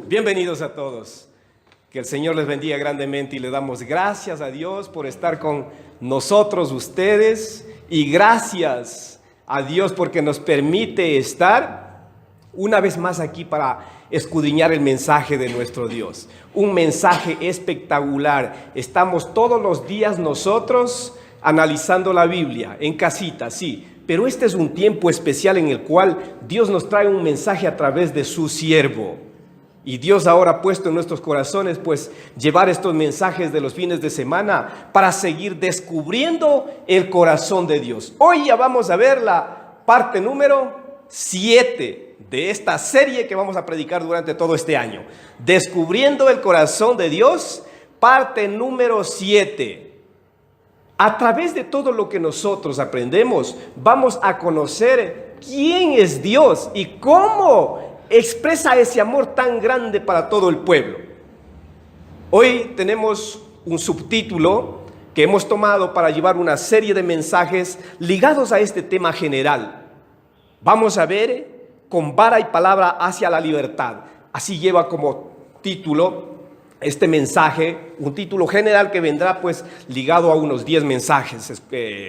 Bienvenidos a todos. Que el Señor les bendiga grandemente y le damos gracias a Dios por estar con nosotros ustedes y gracias a Dios porque nos permite estar una vez más aquí para escudriñar el mensaje de nuestro Dios. Un mensaje espectacular. Estamos todos los días nosotros analizando la Biblia en casita, sí. Pero este es un tiempo especial en el cual Dios nos trae un mensaje a través de su siervo. Y Dios ahora ha puesto en nuestros corazones, pues, llevar estos mensajes de los fines de semana para seguir descubriendo el corazón de Dios. Hoy ya vamos a ver la parte número 7 de esta serie que vamos a predicar durante todo este año. Descubriendo el corazón de Dios, parte número 7. A través de todo lo que nosotros aprendemos, vamos a conocer quién es Dios y cómo expresa ese amor tan grande para todo el pueblo. Hoy tenemos un subtítulo que hemos tomado para llevar una serie de mensajes ligados a este tema general. Vamos a ver con vara y palabra hacia la libertad. Así lleva como título este mensaje, un título general que vendrá pues ligado a unos 10 mensajes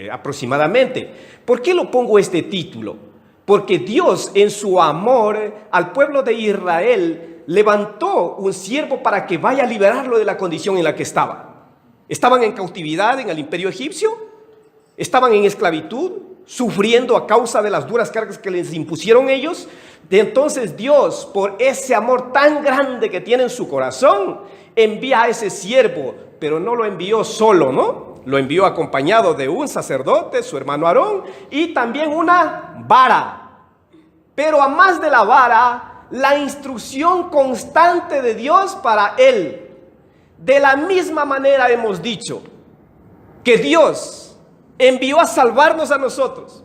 aproximadamente. ¿Por qué lo pongo este título? Porque Dios en su amor al pueblo de Israel levantó un siervo para que vaya a liberarlo de la condición en la que estaba. Estaban en cautividad en el imperio egipcio, estaban en esclavitud, sufriendo a causa de las duras cargas que les impusieron ellos. Entonces Dios, por ese amor tan grande que tiene en su corazón, envía a ese siervo, pero no lo envió solo, ¿no? Lo envió acompañado de un sacerdote, su hermano Aarón, y también una vara. Pero a más de la vara, la instrucción constante de Dios para él. De la misma manera hemos dicho que Dios envió a salvarnos a nosotros.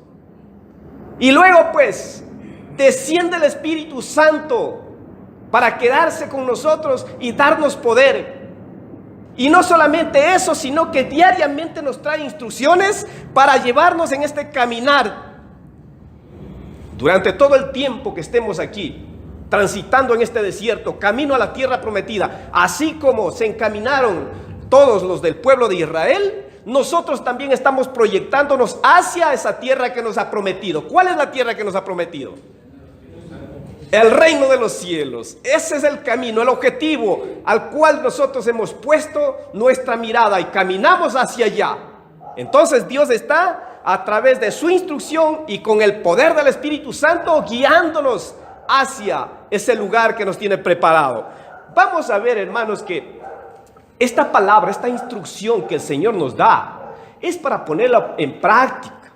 Y luego pues desciende el Espíritu Santo para quedarse con nosotros y darnos poder. Y no solamente eso, sino que diariamente nos trae instrucciones para llevarnos en este caminar. Durante todo el tiempo que estemos aquí, transitando en este desierto, camino a la tierra prometida, así como se encaminaron todos los del pueblo de Israel, nosotros también estamos proyectándonos hacia esa tierra que nos ha prometido. ¿Cuál es la tierra que nos ha prometido? El reino de los cielos. Ese es el camino, el objetivo al cual nosotros hemos puesto nuestra mirada y caminamos hacia allá. Entonces Dios está a través de su instrucción y con el poder del Espíritu Santo guiándonos hacia ese lugar que nos tiene preparado. Vamos a ver, hermanos, que esta palabra, esta instrucción que el Señor nos da es para ponerla en práctica.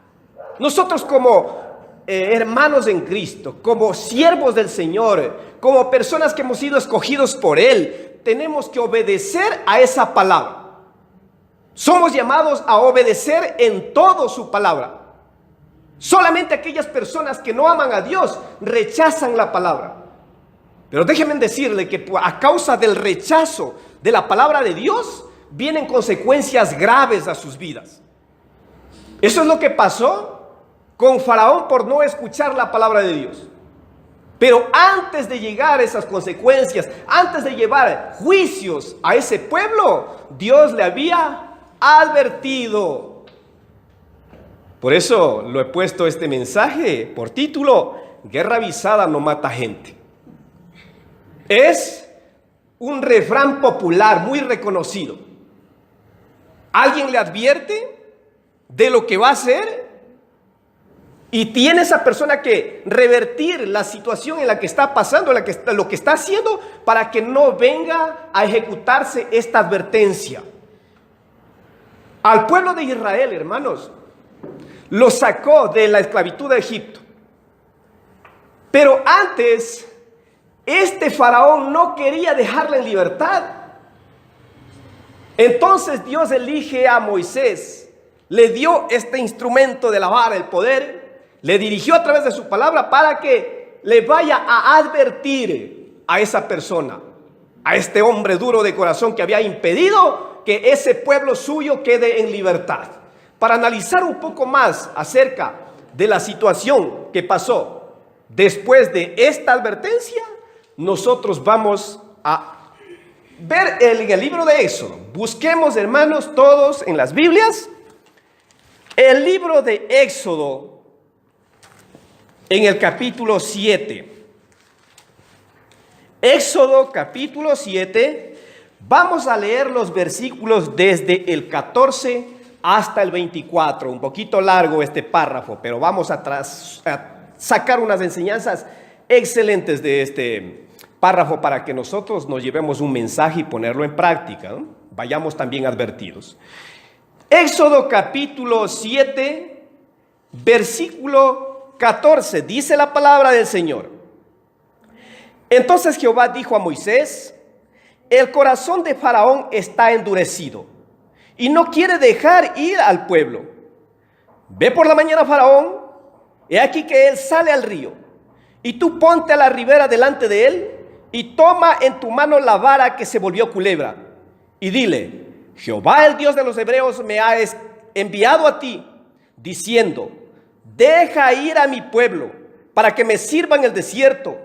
Nosotros como hermanos en Cristo, como siervos del Señor, como personas que hemos sido escogidos por Él, tenemos que obedecer a esa palabra. Somos llamados a obedecer en todo su palabra. Solamente aquellas personas que no aman a Dios rechazan la palabra. Pero déjenme decirle que a causa del rechazo de la palabra de Dios, vienen consecuencias graves a sus vidas. Eso es lo que pasó con Faraón por no escuchar la palabra de Dios. Pero antes de llegar a esas consecuencias, antes de llevar juicios a ese pueblo, Dios le había advertido. Por eso lo he puesto este mensaje por título: Guerra avisada no mata gente. Es un refrán popular muy reconocido. Alguien le advierte de lo que va a hacer y tiene esa persona que revertir la situación en la que está pasando, lo que está haciendo, para que no venga a ejecutarse esta advertencia. Al pueblo de Israel, hermanos, lo sacó de la esclavitud de Egipto. Pero antes, este faraón no quería dejarla en libertad. Entonces Dios elige a Moisés, le dio este instrumento de la vara, el poder, le dirigió a través de su palabra para que le vaya a advertir a esa persona, a este hombre duro de corazón que había impedido que ese pueblo suyo quede en libertad. Para analizar un poco más acerca de la situación que pasó después de esta advertencia, nosotros vamos a ver en el libro de Éxodo. Busquemos, hermanos, todos en las Biblias, el libro de Éxodo en el capítulo 7. Éxodo capítulo 7, vamos a leer los versículos desde el 14 hasta el 24. Un poquito largo este párrafo, pero vamos a sacar unas enseñanzas excelentes de este párrafo para que nosotros nos llevemos un mensaje y ponerlo en práctica, ¿no? Vayamos también advertidos. Éxodo capítulo 7, versículo 14, dice la palabra del Señor. Entonces Jehová dijo a Moisés: el corazón de Faraón está endurecido y no quiere dejar ir al pueblo. Ve por la mañana, Faraón, he aquí que él sale al río, y tú ponte a la ribera delante de él, y toma en tu mano la vara que se volvió culebra, y dile: Jehová, el Dios de los hebreos, me ha enviado a ti, diciendo: deja ir a mi pueblo, para que me sirva en el desierto.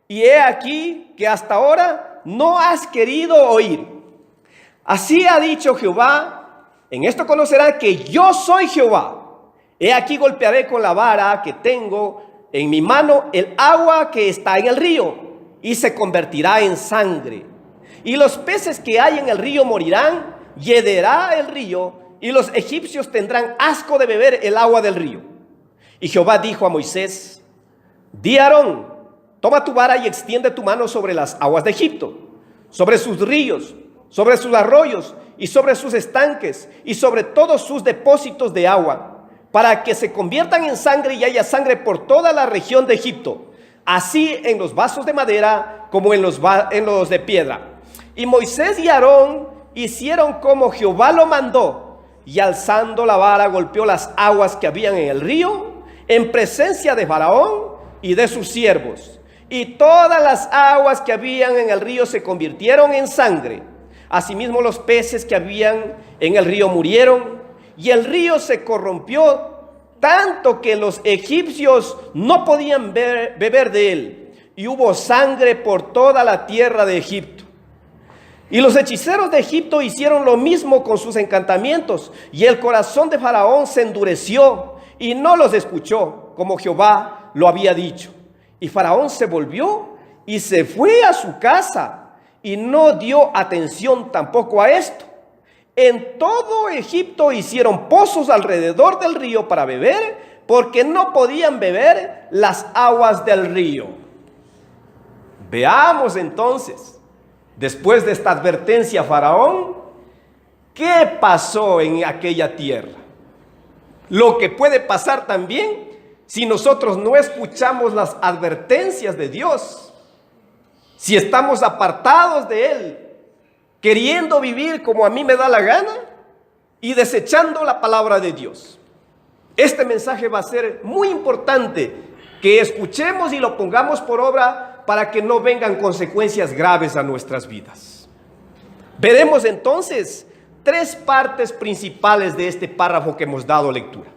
Y he aquí que hasta ahora no has querido oír. Así ha dicho Jehová: en esto conocerán que yo soy Jehová. He aquí golpearé con la vara que tengo en mi mano el agua que está en el río, y se convertirá en sangre. Y los peces que hay en el río morirán, y hederá el río, y los egipcios tendrán asco de beber el agua del río. Y Jehová dijo a Moisés: di a Aarón: toma tu vara y extiende tu mano sobre las aguas de Egipto, sobre sus ríos, sobre sus arroyos y sobre sus estanques y sobre todos sus depósitos de agua, para que se conviertan en sangre y haya sangre por toda la región de Egipto, así en los vasos de madera como en los de piedra. Y Moisés y Aarón hicieron como Jehová lo mandó, y alzando la vara golpeó las aguas que habían en el río en presencia de Faraón y de sus siervos. Y todas las aguas que habían en el río se convirtieron en sangre. Asimismo los peces que habían en el río murieron, y el río se corrompió tanto que los egipcios no podían beber de él, y hubo sangre por toda la tierra de Egipto. Y los hechiceros de Egipto hicieron lo mismo con sus encantamientos, y el corazón de Faraón se endureció y no los escuchó, como Jehová lo había dicho. Y Faraón se volvió y se fue a su casa, y no dio atención tampoco a esto. En todo Egipto hicieron pozos alrededor del río para beber, porque no podían beber las aguas del río. Veamos entonces, después de esta advertencia a Faraón, ¿qué pasó en aquella tierra? Lo que puede pasar también si nosotros no escuchamos las advertencias de Dios, si estamos apartados de Él, queriendo vivir como a mí me da la gana y desechando la palabra de Dios. Este mensaje va a ser muy importante que escuchemos y lo pongamos por obra para que no vengan consecuencias graves a nuestras vidas. Veremos entonces tres partes principales de este párrafo que hemos dado lectura.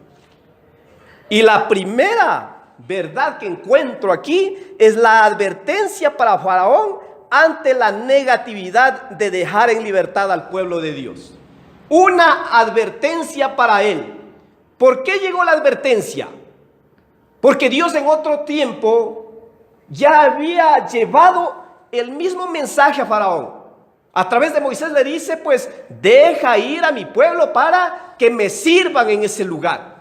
Y la primera verdad que encuentro aquí es la advertencia para Faraón ante la negatividad de dejar en libertad al pueblo de Dios. Una advertencia para él. ¿Por qué llegó la advertencia? Porque Dios en otro tiempo ya había llevado el mismo mensaje a Faraón. A través de Moisés le dice, pues, deja ir a mi pueblo para que me sirvan en ese lugar.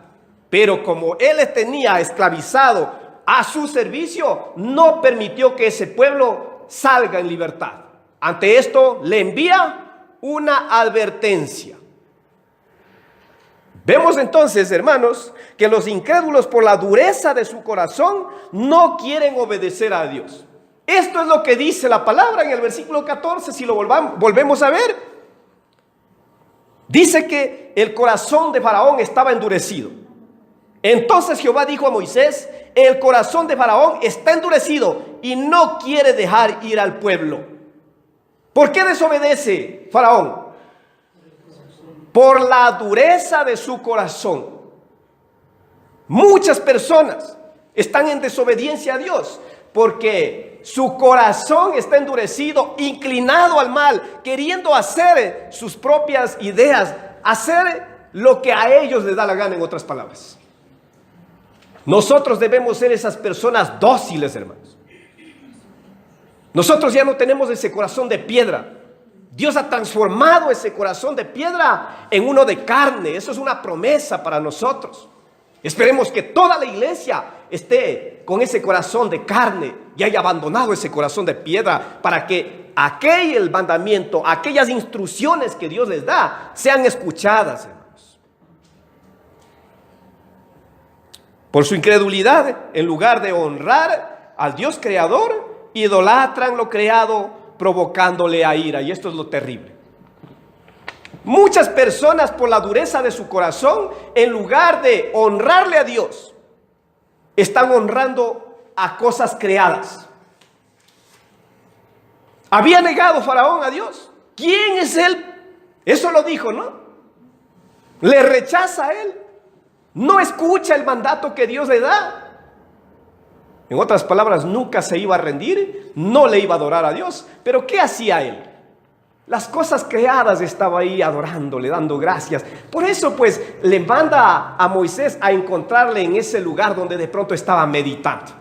Pero como él les tenía esclavizado a su servicio, no permitió que ese pueblo salga en libertad. Ante esto le envía una advertencia. Vemos entonces, hermanos, que los incrédulos, por la dureza de su corazón, no quieren obedecer a Dios. Esto es lo que dice la palabra en el versículo 14, si lo volvemos a ver. Dice que el corazón de Faraón estaba endurecido. Entonces Jehová dijo a Moisés: el corazón de Faraón está endurecido y no quiere dejar ir al pueblo. ¿Por qué desobedece Faraón? Por la dureza de su corazón. Muchas personas están en desobediencia a Dios porque su corazón está endurecido, inclinado al mal, queriendo hacer sus propias ideas, hacer lo que a ellos les da la gana, en otras palabras. Nosotros debemos ser esas personas dóciles, hermanos. Nosotros ya no tenemos ese corazón de piedra. Dios ha transformado ese corazón de piedra en uno de carne. Eso es una promesa para nosotros. Esperemos que toda la iglesia esté con ese corazón de carne y haya abandonado ese corazón de piedra, para que aquel mandamiento, aquellas instrucciones que Dios les da, sean escuchadas, hermanos. Por su incredulidad, en lugar de honrar al Dios creador, idolatran lo creado, provocándole a ira. Y esto es lo terrible. Muchas personas, por la dureza de su corazón, en lugar de honrarle a Dios, están honrando a cosas creadas. Había negado Faraón a Dios. ¿Quién es él? Eso lo dijo, ¿no? Le rechaza a él. No escucha el mandato que Dios le da. En otras palabras, nunca se iba a rendir, no le iba a adorar a Dios. Pero ¿qué hacía él? Las cosas creadas estaba ahí adorándole, dando gracias. Por eso pues le manda a Moisés a encontrarle en ese lugar donde de pronto estaba meditando.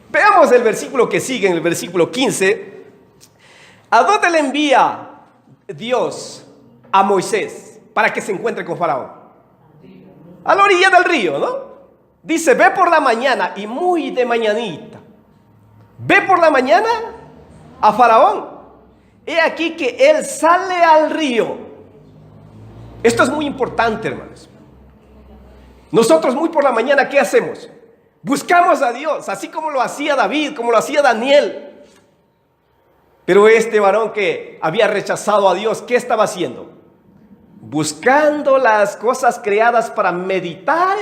Veamos el versículo que sigue, en el versículo 15. ¿A dónde le envía Dios a Moisés para que se encuentre con Faraón? A la orilla del río, ¿no? Dice, ve por la mañana, y muy de mañanita. Ve por la mañana a Faraón. He aquí que él sale al río. Esto es muy importante, hermanos. Nosotros muy por la mañana, ¿qué hacemos? Buscamos a Dios, así como lo hacía David, como lo hacía Daniel. Pero este varón que había rechazado a Dios, ¿qué estaba haciendo? Buscando las cosas creadas para meditar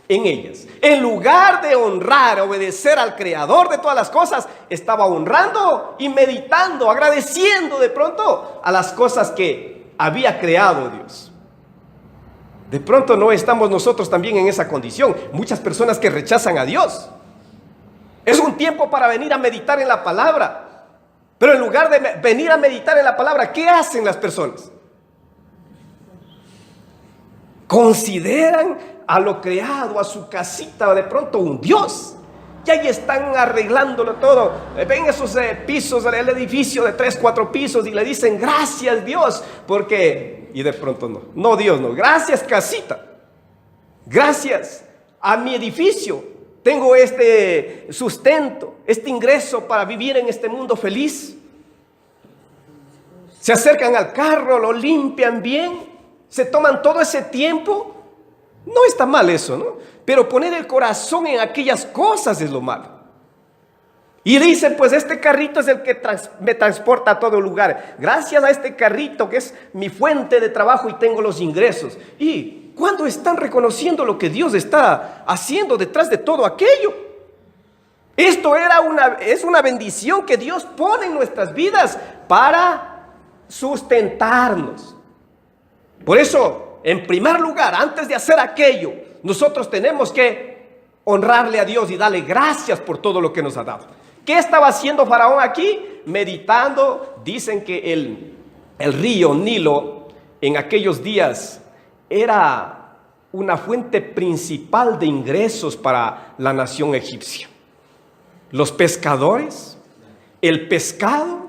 en ellas. En lugar de honrar, obedecer al creador de todas las cosas, estaba honrando y meditando, agradeciendo de pronto a las cosas que había creado Dios. De pronto no estamos nosotros también en esa condición. Muchas personas que rechazan a Dios. Es un tiempo para venir a meditar en la palabra. Pero en lugar de venir a meditar en la palabra, ¿qué hacen las personas? Consideran a lo creado, a su casita, de pronto un Dios. Y ahí están arreglándolo todo. Ven esos pisos del edificio de 3, 4 pisos y le dicen, gracias Dios, porque... Y de pronto no Dios, no. Gracias casita. Gracias a mi edificio. Tengo este sustento, este ingreso para vivir en este mundo feliz. Se acercan al carro, lo limpian bien. Se toman todo ese tiempo. No está mal eso, ¿no? Pero poner el corazón en aquellas cosas es lo malo. Y dicen, pues este carrito es el que me transporta a todo lugar. Gracias a este carrito que es mi fuente de trabajo y tengo los ingresos. ¿Y cuándo están reconociendo lo que Dios está haciendo detrás de todo aquello? Esto es una bendición que Dios pone en nuestras vidas para sustentarnos. Por eso, en primer lugar, antes de hacer aquello, nosotros tenemos que honrarle a Dios y darle gracias por todo lo que nos ha dado. ¿Qué estaba haciendo Faraón aquí? Meditando. Dicen que el río Nilo en aquellos días era una fuente principal de ingresos para la nación egipcia. Los pescadores, el pescado,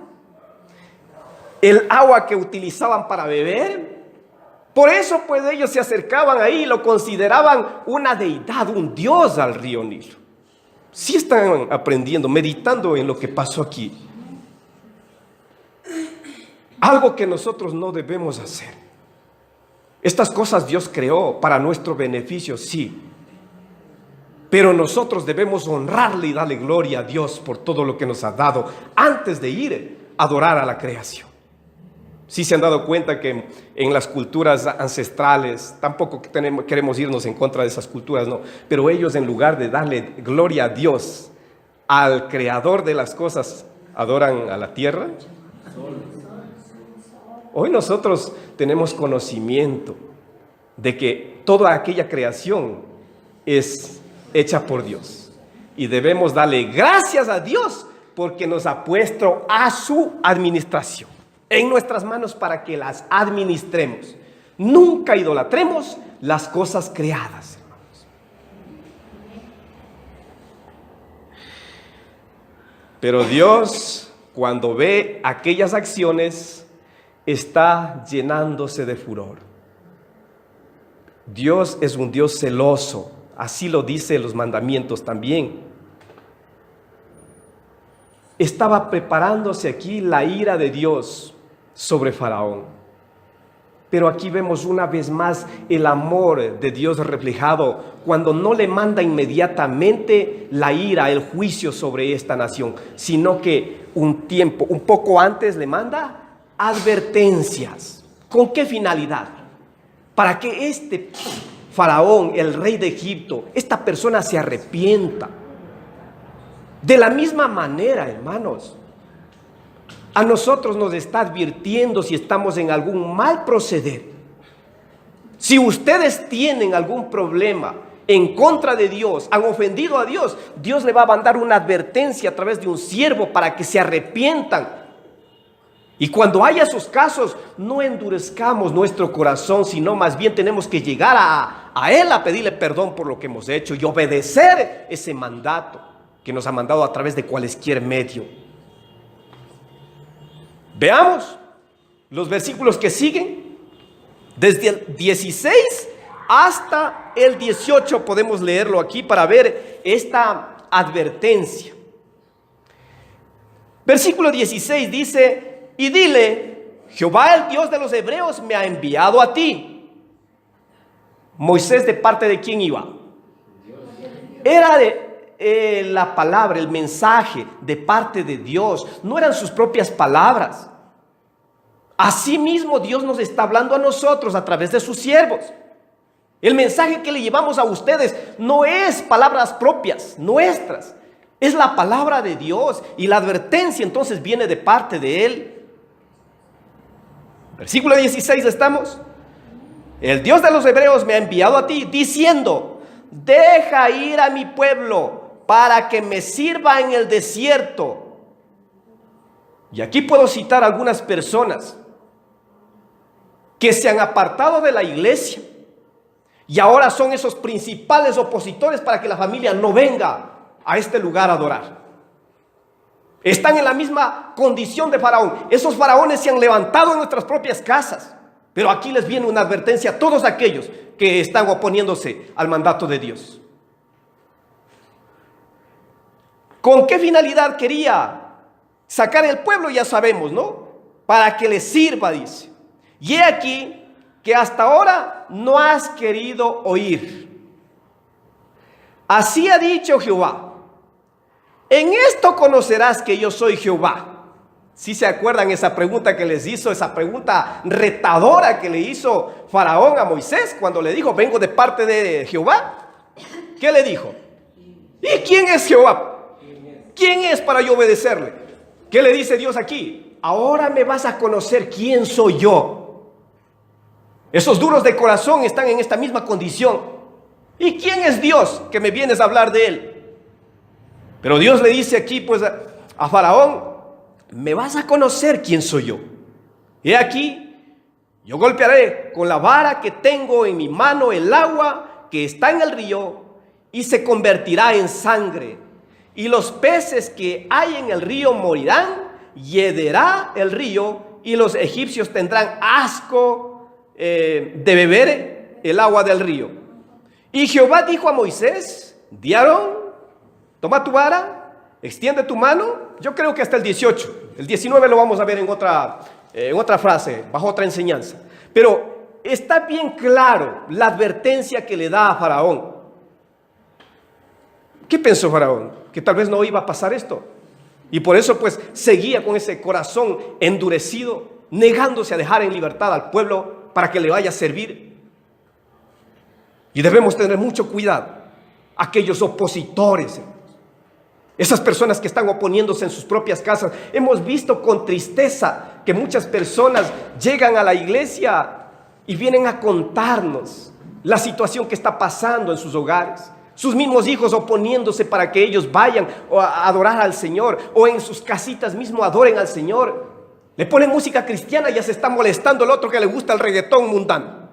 el agua que utilizaban para beber. Por eso pues ellos se acercaban ahí y lo consideraban una deidad, un dios al río Nilo. Sí están aprendiendo, meditando en lo que pasó aquí. Algo que nosotros no debemos hacer. Estas cosas Dios creó para nuestro beneficio, sí. Pero nosotros debemos honrarle y darle gloria a Dios por todo lo que nos ha dado antes de ir a adorar a la creación. Sí se han dado cuenta que en las culturas ancestrales, tampoco queremos irnos en contra de esas culturas, no, pero ellos en lugar de darle gloria a Dios, al creador de las cosas, adoran a la tierra. Hoy nosotros tenemos conocimiento de que toda aquella creación es hecha por Dios. y debemos darle gracias a Dios porque nos ha puesto a su administración en nuestras manos para que las administremos. Nunca idolatremos las cosas creadas, hermanos. Pero Dios, cuando ve aquellas acciones, está llenándose de furor. Dios es un Dios celoso, así lo dicen los mandamientos también. Estaba preparándose aquí la ira de Dios sobre Faraón. Pero aquí vemos una vez más el amor de Dios reflejado cuando no le manda inmediatamente la ira, el juicio sobre esta nación, sino que un poco antes le manda advertencias. ¿Con qué finalidad? Para que este Faraón, el rey de Egipto, esta persona se arrepienta. De la misma manera, hermanos, a nosotros nos está advirtiendo si estamos en algún mal proceder. Si ustedes tienen algún problema en contra de Dios, han ofendido a Dios, Dios le va a mandar una advertencia a través de un siervo para que se arrepientan. Y cuando haya esos casos, no endurezcamos nuestro corazón, sino más bien tenemos que llegar a Él a pedirle perdón por lo que hemos hecho y obedecer ese mandato que nos ha mandado a través de cualquier medio. Veamos los versículos que siguen. Desde el 16 hasta el 18 podemos leerlo aquí para ver esta advertencia. Versículo 16 dice: y dile, Jehová el Dios de los hebreos me ha enviado a ti. Moisés, ¿de parte de quién iba? Era la palabra, el mensaje de parte de Dios, no eran sus propias palabras. Asimismo, Dios nos está hablando a nosotros a través de sus siervos. El mensaje que le llevamos a ustedes no es palabras propias, nuestras, es la palabra de Dios, y la advertencia entonces viene de parte de Él. Versículo 16 estamos. El Dios de los hebreos me ha enviado a ti, diciendo: deja ir a mi pueblo para que me sirva en el desierto. Y aquí puedo citar algunas personas que se han apartado de la iglesia y ahora son esos principales opositores para que la familia no venga a este lugar a adorar. Están en la misma condición de Faraón. Esos faraones se han levantado en nuestras propias casas, pero aquí les viene una advertencia a todos aquellos que están oponiéndose al mandato de Dios. ¿Con qué finalidad quería sacar el pueblo? Ya sabemos, ¿no? Para que le sirva, dice. Y he aquí que hasta ahora no has querido oír. Así ha dicho Jehová: en esto conocerás que yo soy Jehová. ¿Sí se acuerdan esa pregunta que les hizo, esa pregunta retadora que le hizo Faraón a Moisés cuando le dijo: vengo de parte de Jehová? ¿Qué le dijo? ¿Y quién es Jehová? ¿Quién es para yo obedecerle? ¿Qué le dice Dios aquí? Ahora me vas a conocer quién soy yo. Esos duros de corazón están en esta misma condición. ¿Y quién es Dios que me vienes a hablar de Él? Pero Dios le dice aquí pues a Faraón: me vas a conocer quién soy yo. He aquí, yo golpearé con la vara que tengo en mi mano el agua que está en el río, y se convertirá en sangre, y los peces que hay en el río morirán, y hederá el río, y los egipcios tendrán asco de beber el agua del río. Y Jehová dijo a Moisés: di a Aarón, toma tu vara, extiende tu mano. Yo creo que hasta el 18, el 19 lo vamos a ver en otra frase, bajo otra enseñanza. Pero está bien claro la advertencia que le da a Faraón. ¿Qué pensó Faraón? Que tal vez no iba a pasar esto. Y por eso pues seguía con ese corazón endurecido, negándose a dejar en libertad al pueblo para que le vaya a servir. Y debemos tener mucho cuidado. Aquellos opositores, esas personas que están oponiéndose en sus propias casas. Hemos visto con tristeza que muchas personas llegan a la iglesia y vienen a contarnos la situación que está pasando en sus hogares. sus mismos hijos oponiéndose para que ellos vayan a adorar al Señor, o en sus casitas mismo adoren al Señor. Le ponen música cristiana y ya se está molestando el otro que le gusta el reggaetón mundano.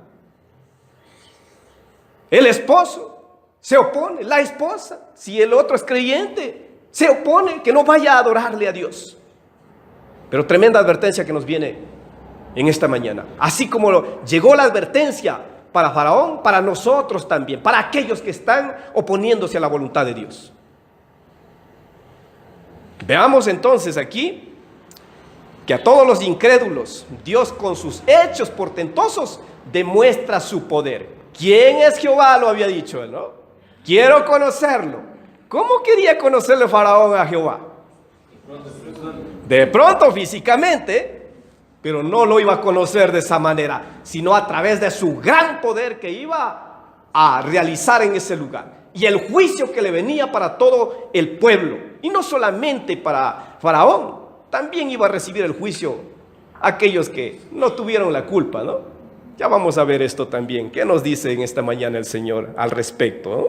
El esposo se opone, la esposa, si el otro es creyente, se opone que no vaya a adorarle a Dios. Pero tremenda advertencia que nos viene en esta mañana. Así como llegó la advertencia para Faraón, para nosotros también, para aquellos que están oponiéndose a la voluntad de Dios. Veamos entonces aquí que a todos los incrédulos, Dios con sus hechos portentosos demuestra su poder. ¿Quién es Jehová? Lo había dicho él, ¿no? Quiero conocerlo. ¿Cómo quería conocerle Faraón a Jehová? De pronto físicamente, pero no lo iba a conocer de esa manera, sino a través de su gran poder que iba a realizar en ese lugar. Y el juicio que le venía para todo el pueblo. Y no solamente para Faraón, también iba a recibir el juicio aquellos que no tuvieron la culpa, ¿no? Ya vamos a ver esto también. ¿Qué nos dice en esta mañana el Señor al respecto, ¿no?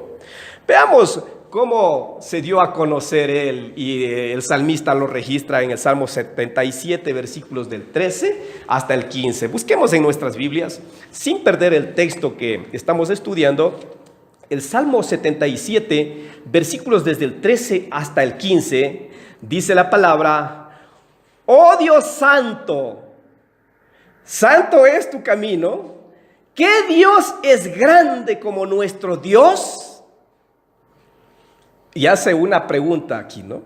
Veamos cómo se dio a conocer él, y el salmista lo registra en el Salmo 77, versículos del 13 hasta el 15. Busquemos en nuestras Biblias, sin perder el texto que estamos estudiando, el Salmo 77, versículos desde el 13 hasta el 15, dice la palabra: oh Dios santo, santo es tu camino. ¿Qué Dios es grande como nuestro Dios? Y hace una pregunta aquí, ¿no?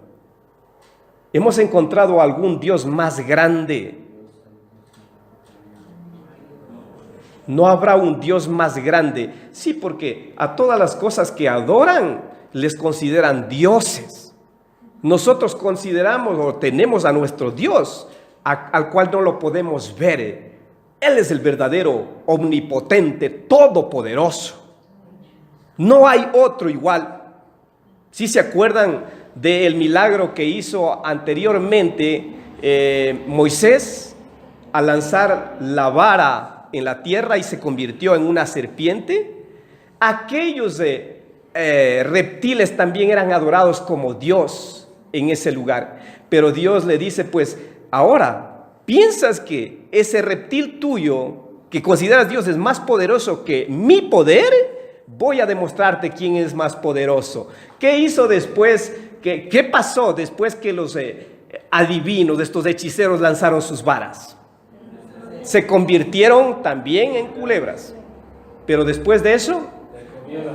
¿Hemos encontrado algún Dios más grande? ¿No habrá un Dios más grande? Sí, porque a todas las cosas que adoran les consideran dioses. Nosotros consideramos o tenemos a nuestro Dios, al cual no lo podemos ver. Él es el verdadero, omnipotente, todopoderoso. No hay otro igual. Si se acuerdan del milagro que hizo anteriormente Moisés al lanzar la vara en la tierra y se convirtió en una serpiente, aquellos reptiles también eran adorados como Dios en ese lugar. Pero Dios le dice, pues ahora, ¿piensas que ese reptil tuyo que consideras Dios es más poderoso que mi poder? Voy a demostrarte quién es más poderoso. ¿Qué hizo después? ¿Qué pasó después que los adivinos, estos hechiceros, lanzaron sus varas? Se convirtieron también en culebras. Pero después de eso,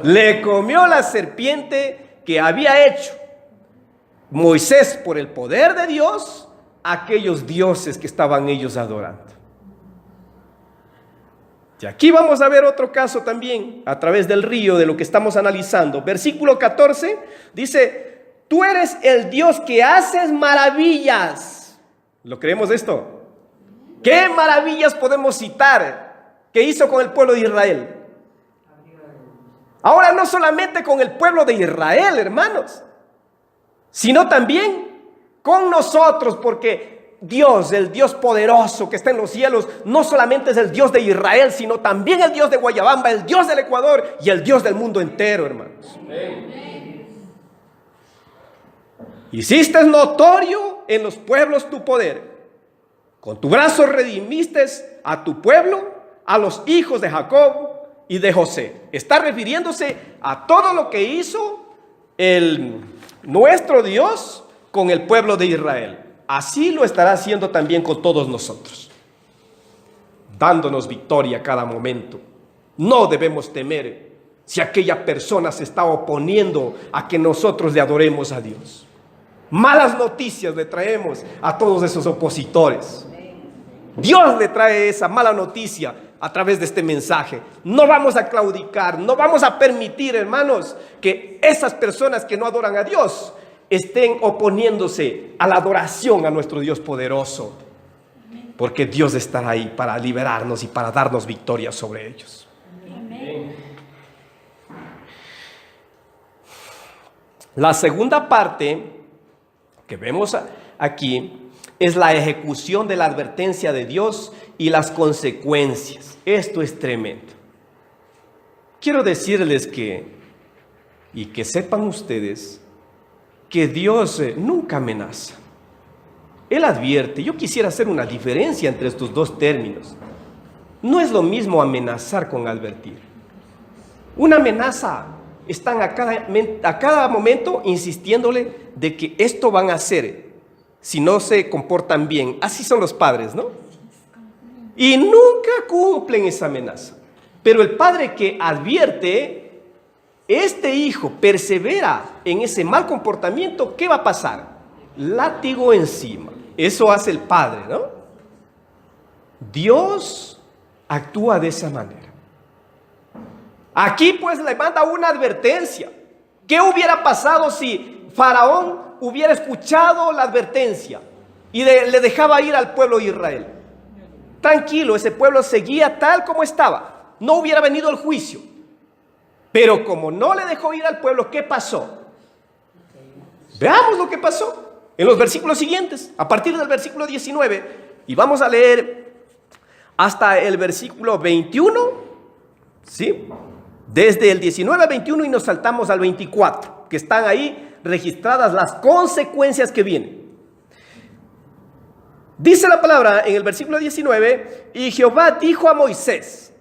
le comió la serpiente que había hecho Moisés por el poder de Dios a aquellos dioses que estaban ellos adorando. Y aquí vamos a ver otro caso también, a través del río de lo que estamos analizando. Versículo 14 dice: tú eres el Dios que haces maravillas. ¿Lo creemos esto? ¿Qué maravillas podemos citar que hizo con el pueblo de Israel? Ahora no solamente con el pueblo de Israel, hermanos, sino también con nosotros, porque Dios, el Dios poderoso que está en los cielos, no solamente es el Dios de Israel, sino también el Dios de Guayabamba, el Dios del Ecuador y el Dios del mundo entero, hermanos. Hiciste notorio en los pueblos tu poder. Con tu brazo redimiste a tu pueblo, a los hijos de Jacob y de José. Está refiriéndose a todo lo que hizo nuestro Dios con el pueblo de Israel. Así lo estará haciendo también con todos nosotros, dándonos victoria a cada momento. No debemos temer si aquella persona se está oponiendo a que nosotros le adoremos a Dios. Malas noticias le traemos a todos esos opositores. Dios le trae esa mala noticia a través de este mensaje. No vamos a claudicar, no vamos a permitir, hermanos, que esas personas que no adoran a Dios estén oponiéndose a la adoración a nuestro Dios poderoso, porque Dios estará ahí para liberarnos y para darnos victoria sobre ellos. Amén. La segunda parte que vemos aquí es la ejecución de la advertencia de Dios y las consecuencias. Esto es tremendo. Quiero decirles que Y que sepan ustedes que Dios nunca amenaza. Él advierte. Yo quisiera hacer una diferencia entre estos dos términos. No es lo mismo amenazar con advertir. Una amenaza, están a cada momento insistiéndole de que esto van a hacer si no se comportan bien. Así son los padres, ¿no? Y nunca cumplen esa amenaza. Pero el padre que advierte, este hijo persevera en ese mal comportamiento, ¿qué va a pasar? Látigo encima. Eso hace el padre, ¿no? Dios actúa de esa manera. Aquí pues le manda una advertencia. ¿Qué hubiera pasado si Faraón hubiera escuchado la advertencia y le dejaba ir al pueblo de Israel? Tranquilo, ese pueblo seguía tal como estaba. No hubiera venido el juicio. Pero como no le dejó ir al pueblo, ¿qué pasó? Veamos lo que pasó en los versículos siguientes, a partir del versículo 19, y vamos a leer hasta el versículo 21, ¿sí? Desde el 19 al 21 y nos saltamos al 24, que están ahí registradas las consecuencias que vienen. Dice la palabra en el versículo 19, y Jehová dijo a Moisés,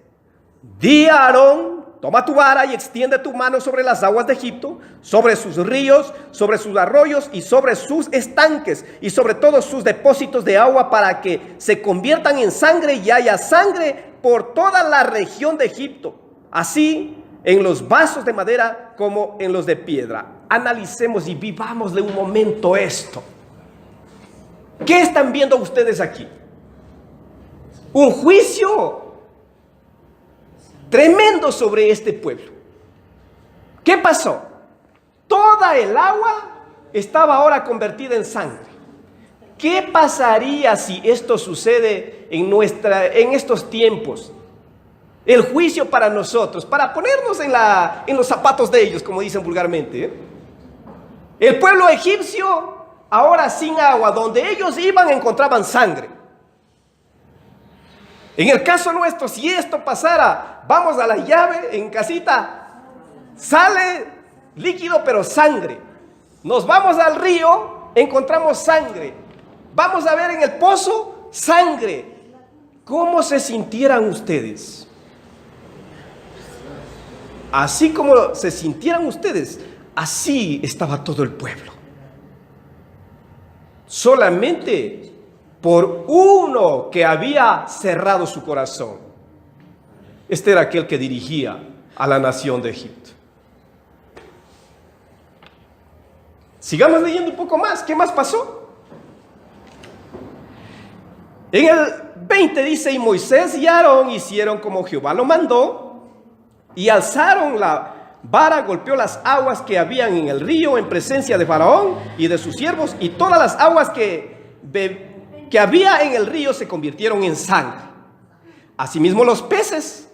di a Aarón, toma tu vara y extiende tu mano sobre las aguas de Egipto, sobre sus ríos, sobre sus arroyos y sobre sus estanques y sobre todos sus depósitos de agua para que se conviertan en sangre y haya sangre por toda la región de Egipto, así en los vasos de madera como en los de piedra. Analicemos y vivámosle un momento esto. ¿Qué están viendo ustedes aquí? Un juicio tremendo sobre este pueblo. ¿Qué pasó? Toda el agua estaba ahora convertida en sangre. ¿Qué pasaría si esto sucede en estos tiempos? El juicio para nosotros, para ponernos en los zapatos de ellos, como dicen vulgarmente, ¿eh? El pueblo egipcio, ahora sin agua, donde ellos iban encontraban sangre. En el caso nuestro, si esto pasara, vamos a la llave en casita, sale líquido pero sangre. Nos vamos al río, encontramos sangre. Vamos a ver en el pozo, sangre. ¿Cómo se sintieran ustedes? Así como se sintieran ustedes, así estaba todo el pueblo. Solamente por uno que había cerrado su corazón. Este era aquel que dirigía a la nación de Egipto. Sigamos leyendo un poco más. ¿Qué más pasó? En el 20 dice, y Moisés y Aarón hicieron como Jehová lo mandó, y alzaron la vara, golpeó las aguas que habían en el río en presencia de Faraón y de sus siervos, y todas las aguas que había en el río se convirtieron en sangre. Asimismo los peces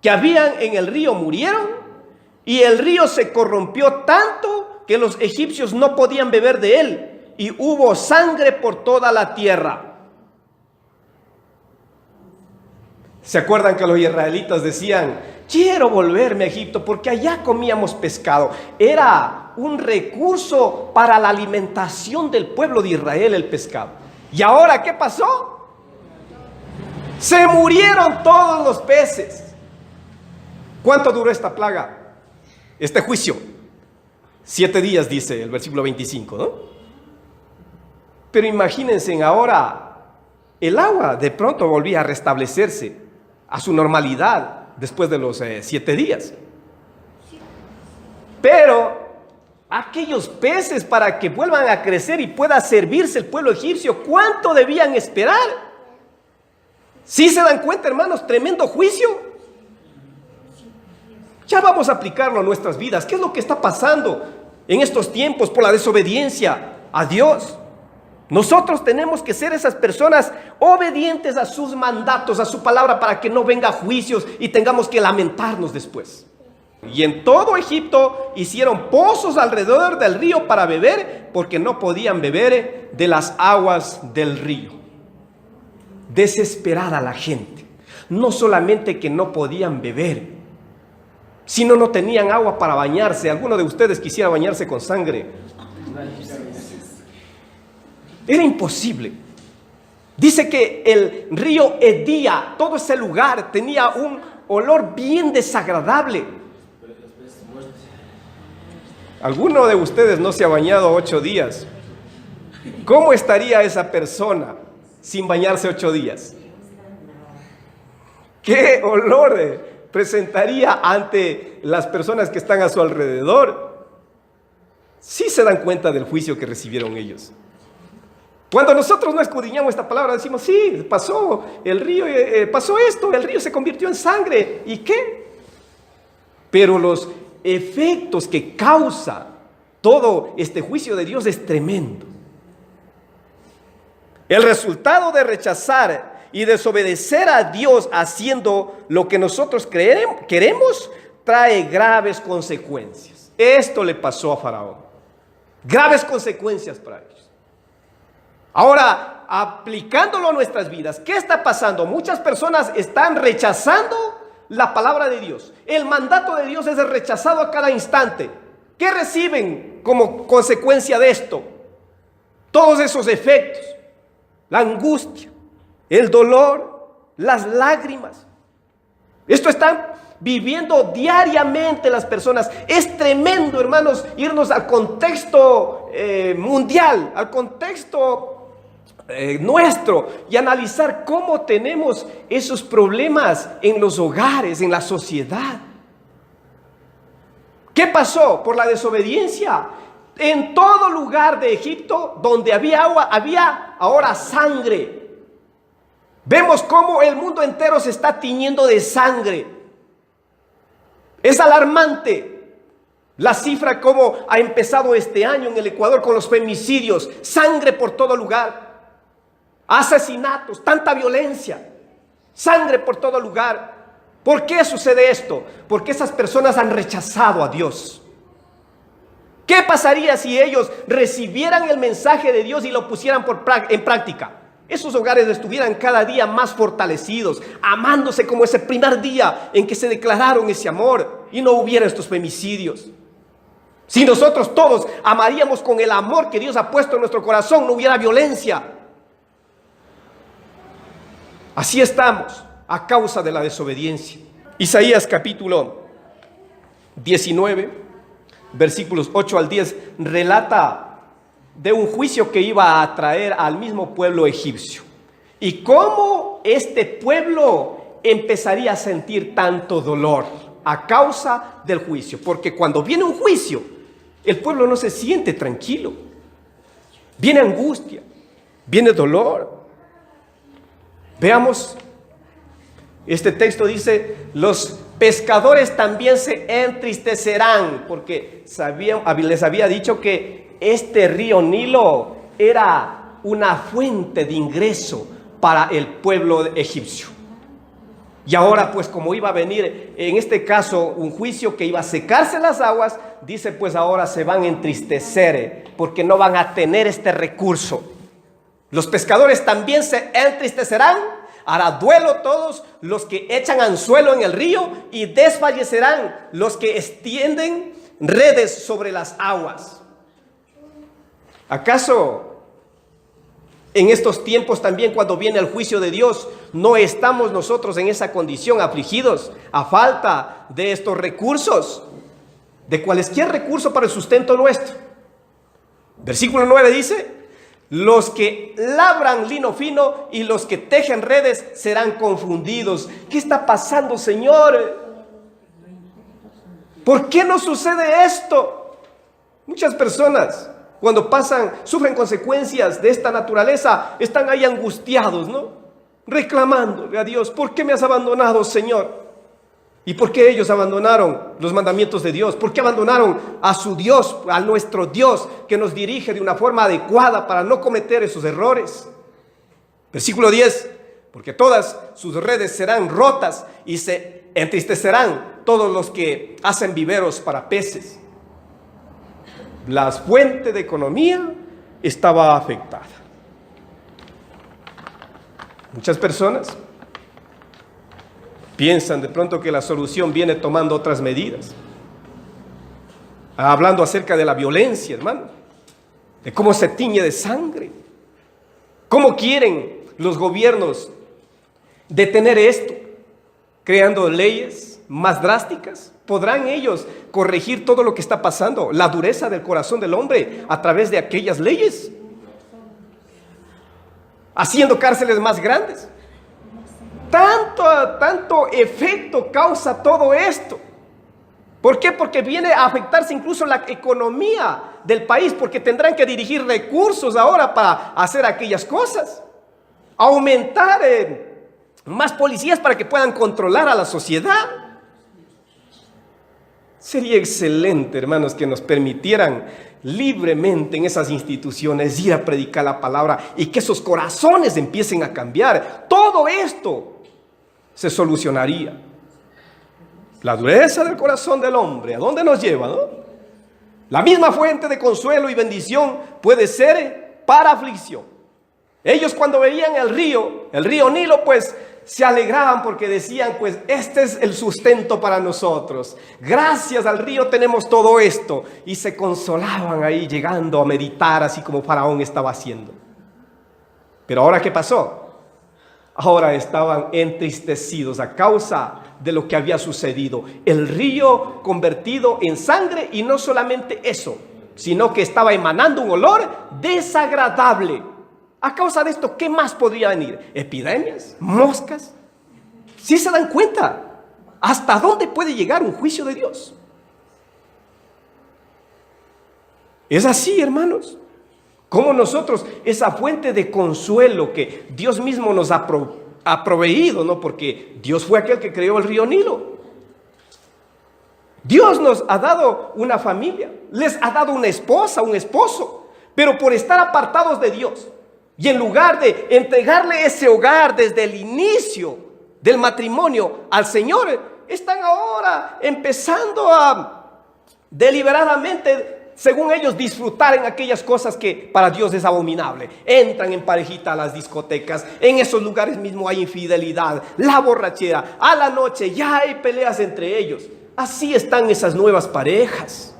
que habían en el río murieron, y el río se corrompió tanto que los egipcios no podían beber de él, y hubo sangre por toda la tierra. ¿Se acuerdan que los israelitas decían, quiero volverme a Egipto porque allá comíamos pescado? Era un recurso para la alimentación del pueblo de Israel el pescado. ¿Y ahora qué pasó? Se murieron todos los peces. ¿Cuánto duró esta plaga? Este juicio. 7 días dice el versículo 25, ¿no? Pero imagínense ahora, el agua de pronto volvía a restablecerse a su normalidad después de los 7 días. Pero aquellos peces, para que vuelvan a crecer y pueda servirse el pueblo egipcio, ¿cuánto debían esperar? ¿Sí se dan cuenta, hermanos? Tremendo juicio. Ya vamos a aplicarlo a nuestras vidas. ¿Qué es lo que está pasando en estos tiempos por la desobediencia a Dios? Nosotros tenemos que ser esas personas obedientes a sus mandatos, a su palabra, para que no venga juicios y tengamos que lamentarnos después. Y en todo Egipto hicieron pozos alrededor del río para beber, porque no podían beber de las aguas del río. Desesperada la gente. No solamente que no podían beber, Si no, no tenían agua para bañarse. ¿Alguno de ustedes quisiera bañarse con sangre? Era imposible. Dice que el río hedía, todo ese lugar tenía un olor bien desagradable. ¿Alguno de ustedes no se ha bañado 8 días? ¿Cómo estaría esa persona sin bañarse 8 días? ¿Qué olor presentaría ante las personas que están a su alrededor? Sí se dan cuenta del juicio que recibieron ellos. Cuando nosotros no escudriñamos esta palabra, decimos, sí, pasó el río, pasó esto, el río se convirtió en sangre. ¿Y qué? Pero los efectos que causa todo este juicio de Dios es tremendo. El resultado de rechazar y desobedecer a Dios haciendo lo que nosotros queremos trae graves consecuencias. Esto le pasó a Faraón. Graves consecuencias para ellos. Ahora, aplicándolo a nuestras vidas, ¿qué está pasando? Muchas personas están rechazando la palabra de Dios. El mandato de Dios es rechazado a cada instante. ¿Qué reciben como consecuencia de esto? Todos esos efectos: la angustia, el dolor, las lágrimas. Esto están viviendo diariamente las personas. Es tremendo, hermanos, irnos al contexto mundial, al contexto nuestro, y analizar cómo tenemos esos problemas en los hogares, en la sociedad. ¿Qué pasó? Por la desobediencia. En todo lugar de Egipto donde había agua, había ahora sangre. Vemos cómo el mundo entero se está tiñendo de sangre. Es alarmante la cifra como ha empezado este año en el Ecuador con los femicidios, sangre por todo lugar, asesinatos, tanta violencia, sangre por todo lugar. ¿Por qué sucede esto? Porque esas personas han rechazado a Dios. ¿Qué pasaría si ellos recibieran el mensaje de Dios y lo pusieran en práctica? Esos hogares estuvieran cada día más fortalecidos, amándose como ese primer día en que se declararon ese amor y no hubiera estos femicidios. Si nosotros todos amaríamos con el amor que Dios ha puesto en nuestro corazón, no hubiera violencia. Así estamos a causa de la desobediencia. Isaías capítulo 19, versículos 8 al 10, relata de un juicio que iba a traer al mismo pueblo egipcio y cómo este pueblo empezaría a sentir tanto dolor a causa del juicio. Porque cuando viene un juicio, el pueblo no se siente tranquilo. Viene angustia, viene dolor. Veamos, este texto dice: los pescadores también se entristecerán, porque les había dicho que este río Nilo era una fuente de ingreso para el pueblo egipcio. Y ahora, pues, como iba a venir en este caso un juicio que iba a secarse las aguas, dice, pues ahora se van a entristecer porque no van a tener este recurso. Los pescadores también se entristecerán, hará duelo todos los que echan anzuelo en el río y desfallecerán los que extienden redes sobre las aguas. ¿Acaso en estos tiempos también, cuando viene el juicio de Dios, no estamos nosotros en esa condición, afligidos a falta de estos recursos, de cualquier recurso para el sustento nuestro? Versículo 9 dice: los que labran lino fino y los que tejen redes serán confundidos. ¿Qué está pasando, Señor? ¿Por qué no sucede esto? Muchas personas, cuando sufren consecuencias de esta naturaleza, están ahí angustiados, ¿no? Reclamándole a Dios: ¿por qué me has abandonado, Señor? ¿Y por qué ellos abandonaron los mandamientos de Dios? ¿Por qué abandonaron a su Dios, a nuestro Dios, que nos dirige de una forma adecuada para no cometer esos errores? Versículo 10: porque todas sus redes serán rotas y se entristecerán todos los que hacen viveros para peces. La fuente de economía estaba afectada. Muchas personas piensan de pronto que la solución viene tomando otras medidas. Hablando acerca de la violencia, hermano, de cómo se tiñe de sangre. ¿Cómo quieren los gobiernos detener esto? Creando leyes más drásticas. ¿Podrán ellos corregir todo lo que está pasando? La dureza del corazón del hombre a través de aquellas leyes. Haciendo cárceles más grandes. Tanto efecto causa todo esto. ¿Por qué? Porque viene a afectarse incluso la economía del país, porque tendrán que dirigir recursos ahora para hacer aquellas cosas. Aumentar más policías para que puedan controlar a la sociedad. Sería excelente, hermanos, que nos permitieran libremente en esas instituciones ir a predicar la palabra y que esos corazones empiecen a cambiar. Todo esto se solucionaría. La dureza del corazón del hombre, ¿a dónde nos lleva, no? La misma fuente de consuelo y bendición puede ser para aflicción. Ellos cuando veían el río Nilo, pues se alegraban porque decían, pues este es el sustento para nosotros. Gracias al río tenemos todo esto. Y se consolaban ahí llegando a meditar así como Faraón estaba haciendo. Pero ahora ¿qué pasó? Ahora estaban entristecidos a causa de lo que había sucedido. El río convertido en sangre, y no solamente eso, sino que estaba emanando un olor desagradable. A causa de esto, ¿qué más podría venir? ¿Epidemias? ¿Moscas? ¿Sí se dan cuenta? ¿Hasta dónde puede llegar un juicio de Dios? Es así, hermanos. Como nosotros, esa fuente de consuelo que Dios mismo nos ha proveído, ¿no? Porque Dios fue aquel que creó el río Nilo. Dios nos ha dado una familia, les ha dado una esposa, un esposo, pero por estar apartados de Dios y en lugar de entregarle ese hogar desde el inicio del matrimonio al Señor, están ahora empezando a deliberadamente, según ellos, disfrutar en aquellas cosas que para Dios es abominable. Entran en parejita a las discotecas, en esos lugares mismo hay infidelidad, la borrachera, a la noche ya hay peleas entre ellos. Así están esas nuevas parejas.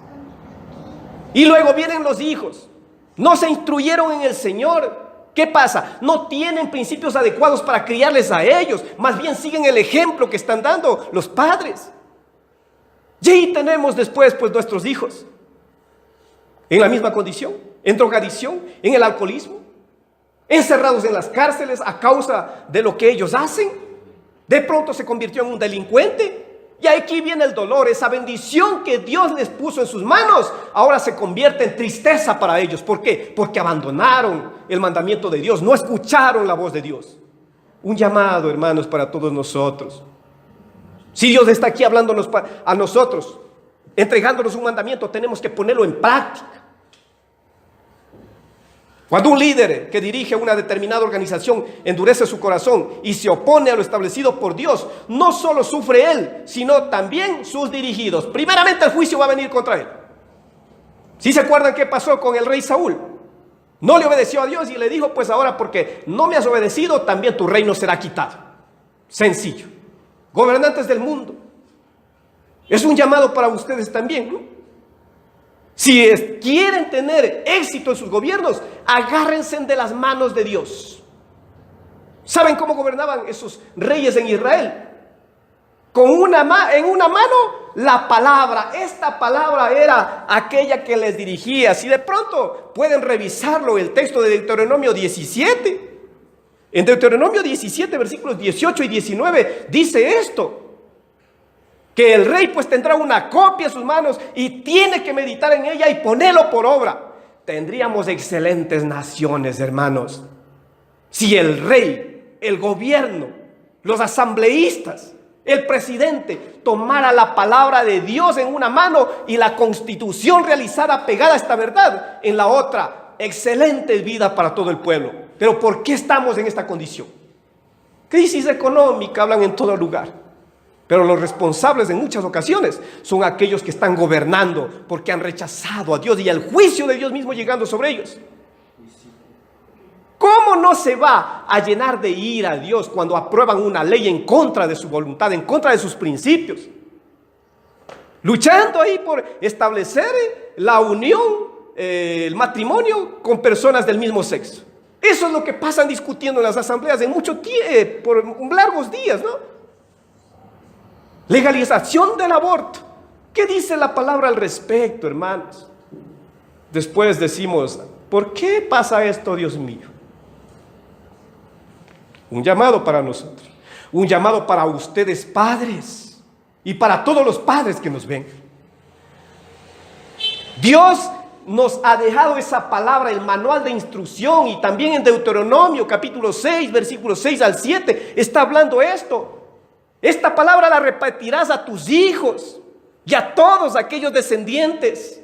Y luego vienen los hijos, no se instruyeron en el Señor. ¿Qué pasa? No tienen principios adecuados para criarles a ellos, más bien siguen el ejemplo que están dando los padres. Y ahí tenemos después pues nuestros hijos en la misma condición, en drogadicción, en el alcoholismo, encerrados en las cárceles a causa de lo que ellos hacen. De pronto se convirtió en un delincuente. Y aquí viene el dolor, esa bendición que Dios les puso en sus manos, ahora se convierte en tristeza para ellos. ¿Por qué? Porque abandonaron el mandamiento de Dios, no escucharon la voz de Dios. Un llamado, hermanos, para todos nosotros. Si Dios está aquí hablándonos a nosotros, entregándonos un mandamiento, tenemos que ponerlo en práctica. Cuando un líder que dirige una determinada organización endurece su corazón y se opone a lo establecido por Dios, no solo sufre él, sino también sus dirigidos. Primeramente el juicio va a venir contra él. ¿Sí se acuerdan qué pasó con el rey Saúl? No le obedeció a Dios y le dijo, pues ahora porque no me has obedecido, también tu reino será quitado. Sencillo. Gobernantes del mundo. Es un llamado para ustedes también, ¿no? Si quieren tener éxito en sus gobiernos, agárrense de las manos de Dios. ¿Saben cómo gobernaban esos reyes en Israel? En una mano la palabra. Esta palabra era aquella que les dirigía. Si de pronto pueden revisarlo, el texto de Deuteronomio 17. En Deuteronomio 17, versículos 18 y 19, dice esto. Que el rey pues tendrá una copia en sus manos y tiene que meditar en ella y ponerlo por obra. Tendríamos excelentes naciones, hermanos, si el rey, el gobierno, los asambleístas, el presidente tomara la palabra de Dios en una mano y la constitución realizada pegada a esta verdad en la otra. Excelente vida para todo el pueblo. Pero ¿por qué estamos en esta condición? Crisis económica, hablan en todo lugar. Pero los responsables en muchas ocasiones son aquellos que están gobernando porque han rechazado a Dios y el juicio de Dios mismo llegando sobre ellos. ¿Cómo no se va a llenar de ira a Dios cuando aprueban una ley en contra de su voluntad, en contra de sus principios? Luchando ahí por establecer la unión, el matrimonio con personas del mismo sexo. Eso es lo que pasan discutiendo en las asambleas en mucho tiempo, por largos días, ¿no? Legalización del aborto. ¿Qué dice la palabra al respecto, hermanos? Después decimos, ¿por qué pasa esto, Dios mío? Un llamado para nosotros, un llamado para ustedes padres y para todos los padres que nos ven. Dios nos ha dejado esa palabra, el manual de instrucción, y también en Deuteronomio capítulo 6, versículos 6 al 7, está hablando esto. Esta palabra la repetirás a tus hijos y a todos aquellos descendientes.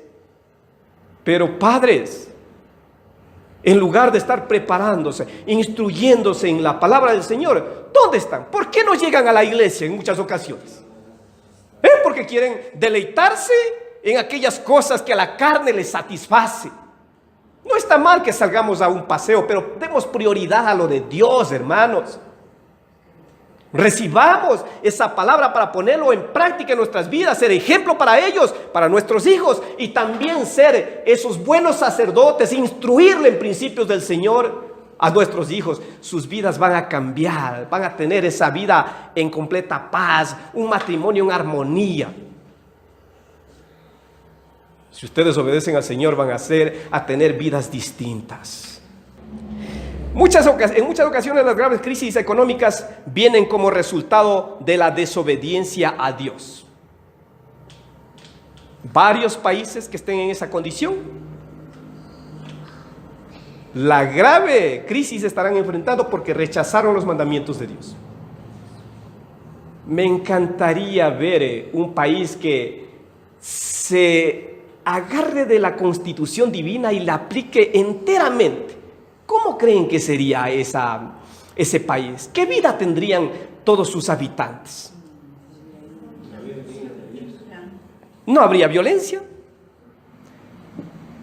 Pero padres, en lugar de estar preparándose, instruyéndose en la palabra del Señor, ¿dónde están? ¿Por qué no llegan a la iglesia en muchas ocasiones? Porque quieren deleitarse en aquellas cosas que a la carne les satisface. No está mal que salgamos a un paseo, pero demos prioridad a lo de Dios, hermanos. Recibamos esa palabra para ponerlo en práctica en nuestras vidas, ser ejemplo para ellos, para nuestros hijos, y también ser esos buenos sacerdotes, instruirle en principios del Señor a nuestros hijos. Sus vidas van a cambiar, van a tener esa vida en completa paz, un matrimonio en armonía. Si ustedes obedecen al Señor, van a tener vidas distintas. En muchas ocasiones las graves crisis económicas vienen como resultado de la desobediencia a Dios. Varios países que estén en esa condición, la grave crisis estarán enfrentando porque rechazaron los mandamientos de Dios. Me encantaría ver un país que se agarre de la Constitución divina y la aplique enteramente. ¿Cómo creen que sería ese país? ¿Qué vida tendrían todos sus habitantes? No habría violencia.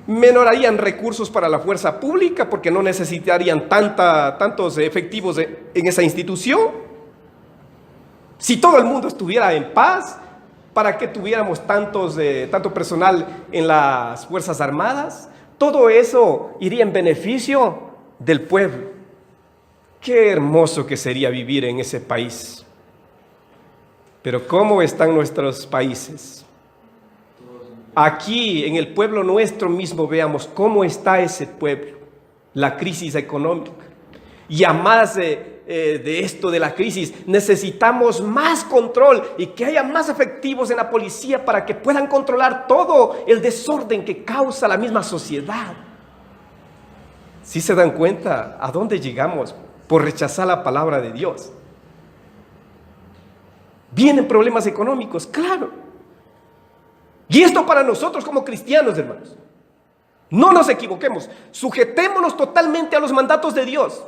Menorarían recursos para la fuerza pública porque no necesitarían tantos efectivos en esa institución. Si todo el mundo estuviera en paz, ¿para qué tuviéramos tanto personal en las Fuerzas Armadas? Todo eso iría en beneficio del pueblo. Qué hermoso que sería vivir en ese país. Pero ¿cómo están nuestros países? Aquí en el pueblo nuestro mismo veamos cómo está ese pueblo, la crisis económica. Y a más de esto de la crisis, necesitamos más control y que haya más efectivos en la policía para que puedan controlar todo el desorden que causa la misma sociedad. ¿Sí se dan cuenta a dónde llegamos por rechazar la palabra de Dios? Vienen problemas económicos, claro. Y esto para nosotros como cristianos, hermanos. No nos equivoquemos, sujetémonos totalmente a los mandatos de Dios.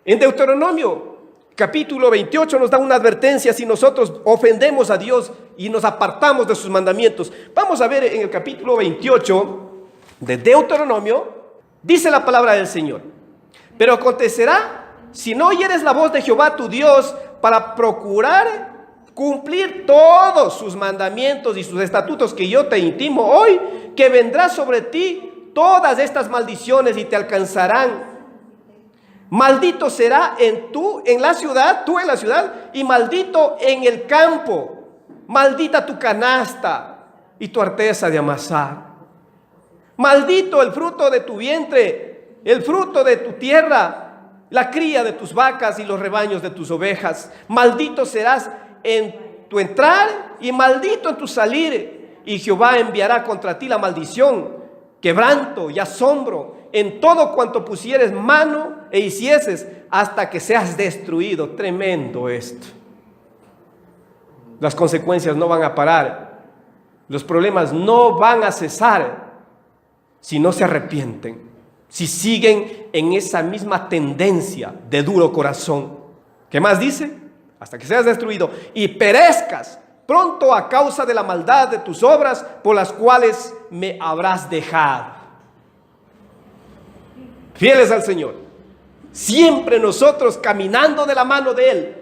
En Deuteronomio capítulo 28 nos da una advertencia si nosotros ofendemos a Dios y nos apartamos de sus mandamientos. Vamos a ver en el capítulo 28 de Deuteronomio, dice la palabra del Señor: pero acontecerá, si no oyeres la voz de Jehová tu Dios para procurar cumplir todos sus mandamientos y sus estatutos que yo te intimo hoy, que vendrá sobre ti todas estas maldiciones y te alcanzarán. Maldito será tú en la ciudad, y maldito en el campo. Maldita tu canasta y tu arteza de amasar. Maldito el fruto de tu vientre, el fruto de tu tierra, la cría de tus vacas y los rebaños de tus ovejas. Maldito serás en tu entrar y maldito en tu salir. Y Jehová enviará contra ti la maldición, quebranto y asombro en todo cuanto pusieres mano e hicieses, hasta que seas destruido. Tremendo esto. Las consecuencias no van a parar. Los problemas no van a cesar si no se arrepienten, si siguen en esa misma tendencia de duro corazón. ¿Qué más dice? Hasta que seas destruido y perezcas pronto a causa de la maldad de tus obras, por las cuales me habrás dejado. Fieles al Señor, Siempre nosotros caminando de la mano de Él,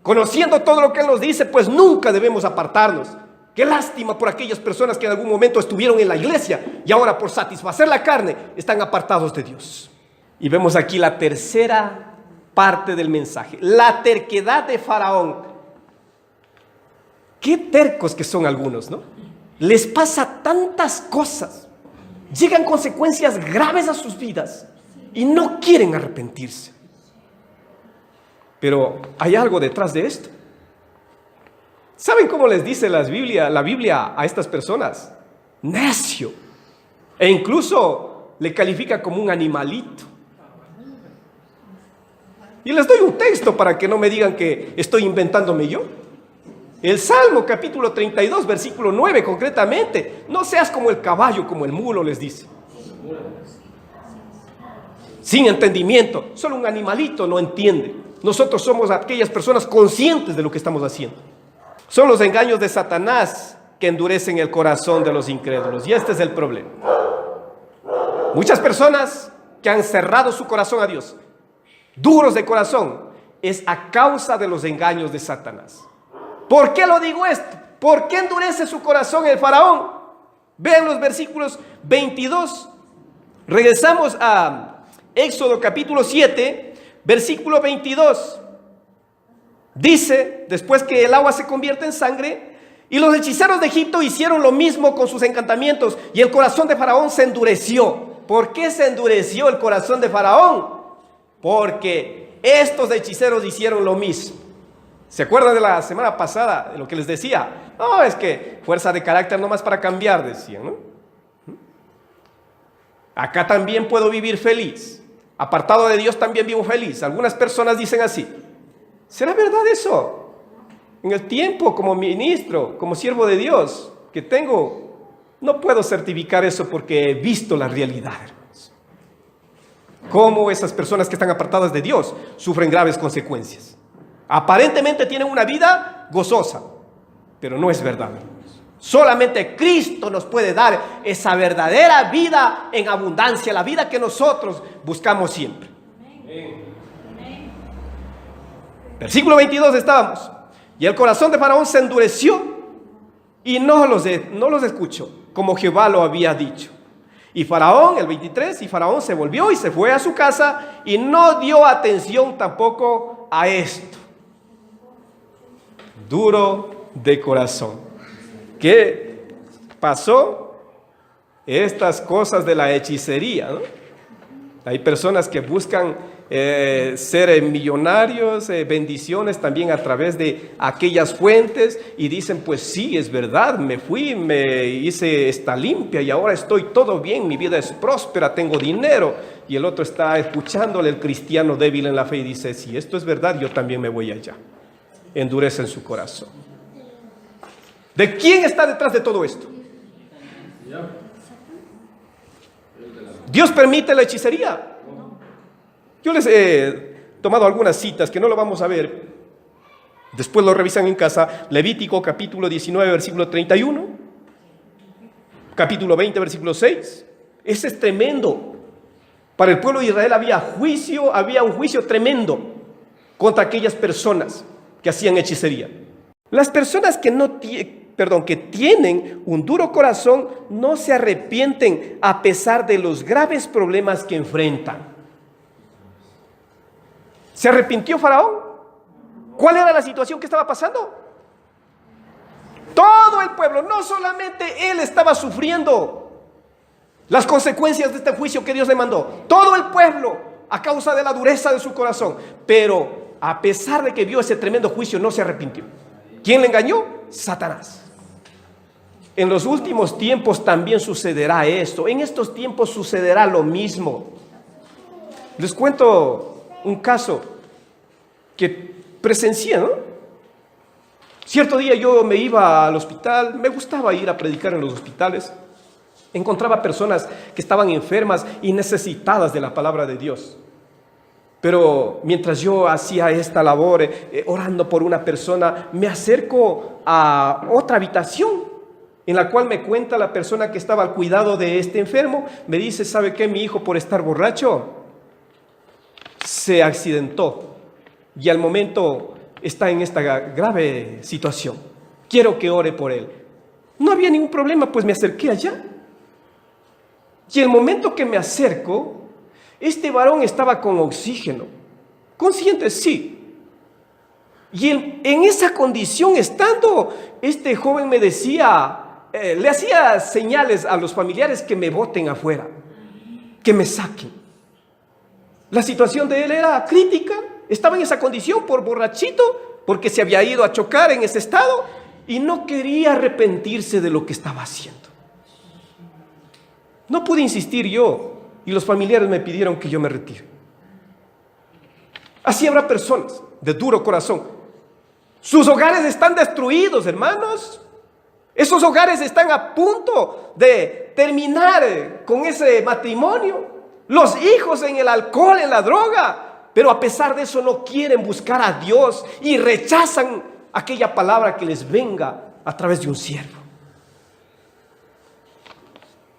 conociendo todo lo que Él nos dice, pues nunca debemos apartarnos. Qué lástima por aquellas personas que en algún momento estuvieron en la iglesia y ahora por satisfacer la carne están apartados de Dios. Y vemos aquí la tercera parte del mensaje, la terquedad de Faraón. Qué tercos que son algunos, ¿no? Les pasa tantas cosas, llegan consecuencias graves a sus vidas y no quieren arrepentirse. Pero hay algo detrás de esto. ¿Saben cómo les dice la Biblia a estas personas? Necio. E incluso le califica como un animalito. Y les doy un texto para que no me digan que estoy inventándome yo. El Salmo capítulo 32, versículo 9 concretamente. No seas como el caballo, como el mulo, les dice. Sin entendimiento. Solo un animalito no entiende. Nosotros somos aquellas personas conscientes de lo que estamos haciendo. Son los engaños de Satanás que endurecen el corazón de los incrédulos. Y este es el problema. Muchas personas que han cerrado su corazón a Dios, duros de corazón, es a causa de los engaños de Satanás. ¿Por qué lo digo esto? ¿Por qué endurece su corazón el faraón? Vean los versículos 22. Regresamos a Éxodo capítulo 7, versículo 22. Dice, después que el agua se convierte en sangre, y los hechiceros de Egipto hicieron lo mismo con sus encantamientos, y el corazón de Faraón se endureció. ¿Por qué se endureció el corazón de Faraón? Porque estos hechiceros hicieron lo mismo. ¿Se acuerdan de la semana pasada de lo que les decía? No, es que fuerza de carácter nomás para cambiar, decían, ¿no? Acá también puedo vivir feliz. Apartado de Dios también vivo feliz. Algunas personas dicen así. ¿Será verdad eso? En el tiempo como ministro, como siervo de Dios que tengo, no puedo certificar eso porque he visto la realidad, hermanos. Cómo esas personas que están apartadas de Dios sufren graves consecuencias. Aparentemente tienen una vida gozosa, pero no es verdad. Solamente Cristo nos puede dar esa verdadera vida en abundancia, la vida que nosotros buscamos siempre. Versículo 22 estábamos. Y el corazón de Faraón se endureció y no los escuchó, como Jehová lo había dicho. Y Faraón, el 23, y Faraón se volvió y se fue a su casa y no dio atención tampoco a esto. Duro de corazón. ¿Qué pasó? Estas cosas de la hechicería, ¿no? Hay personas que buscan ser millonarios, bendiciones también a través de aquellas fuentes y dicen, pues sí, es verdad, me fui, me hice esta limpia y ahora estoy todo bien, mi vida es próspera, tengo dinero. Y el otro está escuchándole, el cristiano débil en la fe, y dice, si esto es verdad, yo también me voy allá. Endurecen su corazón. ¿De quién está detrás de todo esto? ¿Dios permite la hechicería? Yo les he tomado algunas citas que no lo vamos a ver. Después lo revisan en casa. Levítico capítulo 19, versículo 31. Capítulo 20, versículo 6. Ese es tremendo. Para el pueblo de Israel había un juicio tremendo contra aquellas personas que hacían hechicería. Las personas que tienen un duro corazón no se arrepienten a pesar de los graves problemas que enfrentan. ¿Se arrepintió Faraón? ¿Cuál era la situación que estaba pasando? Todo el pueblo, no solamente él estaba sufriendo las consecuencias de este juicio que Dios le mandó. Todo el pueblo a causa de la dureza de su corazón. Pero a pesar de que vio ese tremendo juicio, no se arrepintió. ¿Quién le engañó? Satanás. En los últimos tiempos también sucederá esto. En estos tiempos sucederá lo mismo. Les cuento un caso que presencié, ¿no? Cierto día yo me iba al hospital, me gustaba ir a predicar en los hospitales. Encontraba personas que estaban enfermas y necesitadas de la palabra de Dios. Pero mientras yo hacía esta labor, orando por una persona, me acerco a otra habitación en la cual me cuenta la persona que estaba al cuidado de este enfermo. Me dice, ¿sabe qué? Mi hijo, por estar borracho, se accidentó y al momento está en esta grave situación. Quiero que ore por él. No había ningún problema, pues me acerqué allá. Y el momento que me acerco, este varón estaba con oxígeno. Consciente, sí. Y en esa condición estando, este joven me decía, le hacía señales a los familiares que me boten afuera, que me saquen. La situación de él era crítica, estaba en esa condición por borrachito, porque se había ido a chocar en ese estado y no quería arrepentirse de lo que estaba haciendo. No pude insistir yo y los familiares me pidieron que yo me retire. Así habrá personas de duro corazón. Sus hogares están destruidos, hermanos. Esos hogares están a punto de terminar con ese matrimonio. Los hijos en el alcohol, en la droga. Pero a pesar de eso no quieren buscar a Dios y rechazan aquella palabra que les venga a través de un siervo.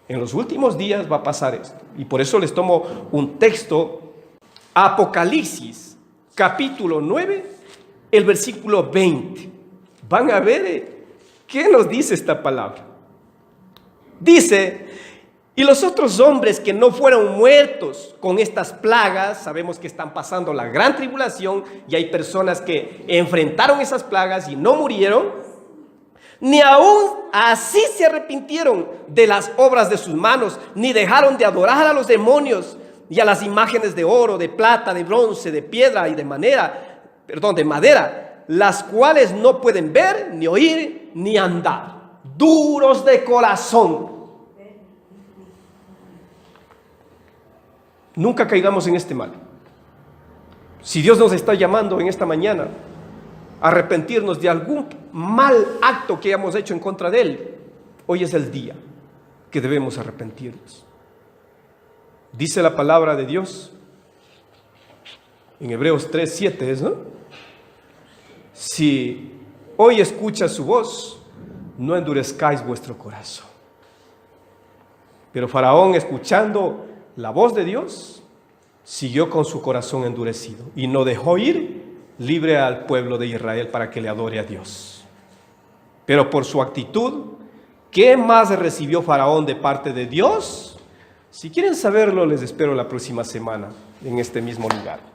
En los últimos días va a pasar esto. Y por eso les tomo un texto, Apocalipsis, capítulo 9, el versículo 20. Van a ver qué nos dice esta palabra. Dice: y los otros hombres que no fueron muertos con estas plagas, sabemos que están pasando la gran tribulación y hay personas que enfrentaron esas plagas y no murieron, ni aún así se arrepintieron de las obras de sus manos, ni dejaron de adorar a los demonios y a las imágenes de oro, de plata, de bronce, de piedra y de madera, las cuales no pueden ver, ni oír, ni andar. Duros de corazón. Nunca caigamos en este mal. Si Dios nos está llamando en esta mañana a arrepentirnos de algún mal acto que hayamos hecho en contra de Él, hoy es el día que debemos arrepentirnos. Dice la palabra de Dios en Hebreos 3:7, ¿no? Si hoy escuchas su voz, no endurezcáis vuestro corazón. Pero Faraón, escuchando la voz de Dios, siguió con su corazón endurecido y no dejó ir libre al pueblo de Israel para que le adore a Dios. Pero por su actitud, ¿qué más recibió Faraón de parte de Dios? Si quieren saberlo, les espero la próxima semana en este mismo lugar.